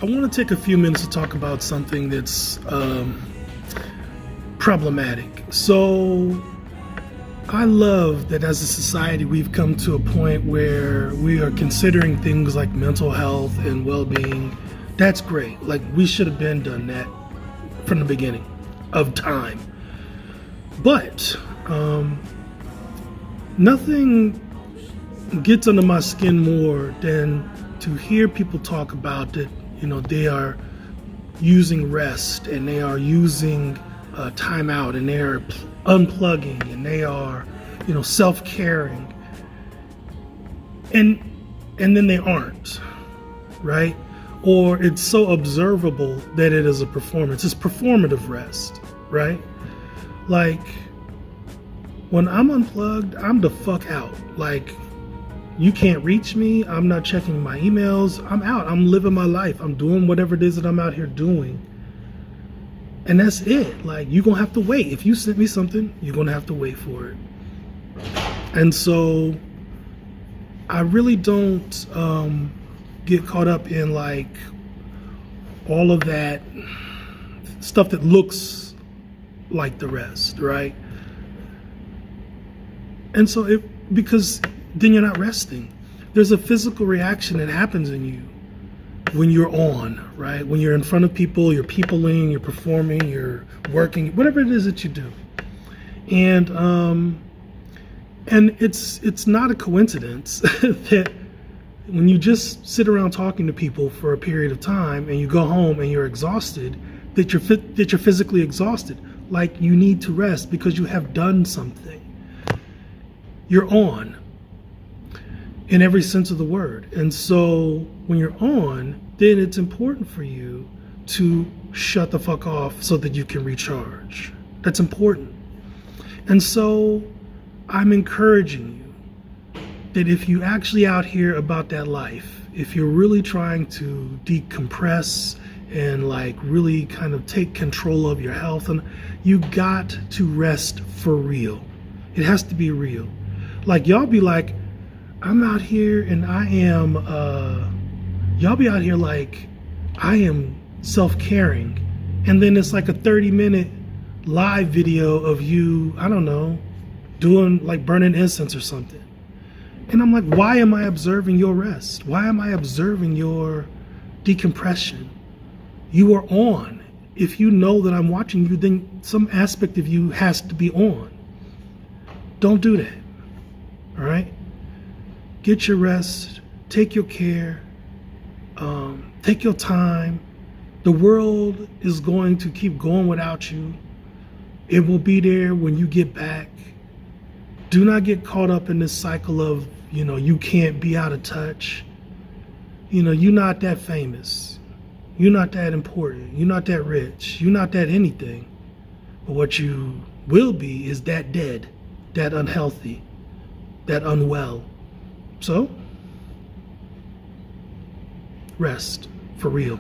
I want to take a few minutes to talk about something that's problematic. So, I love that as a society we've come to a point where we are considering things like mental health and well-being. That's great. Like, we should have been done that from the beginning of time. But nothing gets under my skin more than to hear people talk about that, they are using rest and they are using time out and they are unplugging and they are, self-caring. And then they aren't, right? Or it's so observable that it is a performance. It's performative rest, right? Like, when I'm unplugged, I'm the fuck out. Like, you can't reach me. I'm not checking my emails. I'm out. I'm living my life. I'm doing whatever it is that I'm out here doing. And that's it. Like, you're going to have to wait. If you sent me something, you're going to have to wait for it. And so I really don't get caught up in like all of that stuff that looks like the rest, right? And so because then you're not resting. There's a physical reaction that happens in you when you're on, right? When you're in front of people, you're peopling, you're performing, you're working, whatever it is that you do. And it's not a coincidence that when you just sit around talking to people for a period of time and you go home and you're exhausted, that you're physically exhausted. Like, you need to rest because you have done something. You're on in every sense of the word. And so when you're on, then it's important for you to shut the fuck off so that you can recharge. That's important. And so I'm encouraging you that if you actually out here about that life, if you're really trying to decompress and like really kind of take control of your health, and you got to rest for real. It has to be real. Like, y'all be like, I'm out here and I am, y'all be out here like, I am self-caring. And then it's like a 30-minute live video of you, I don't know, doing like burning incense or something. And I'm like, why am I observing your rest? Why am I observing your decompression? You are on. If you know that I'm watching you, then some aspect of you has to be on. Don't do that. All right? Get your rest. Take your care. Take your time. The world is going to keep going without you. It will be there when you get back. Do not get caught up in this cycle of, you can't be out of touch. You're not that famous. You're not that important. You're not that rich. You're not that anything. But what you will be is that dead, that unhealthy, that unwell. So, rest for real.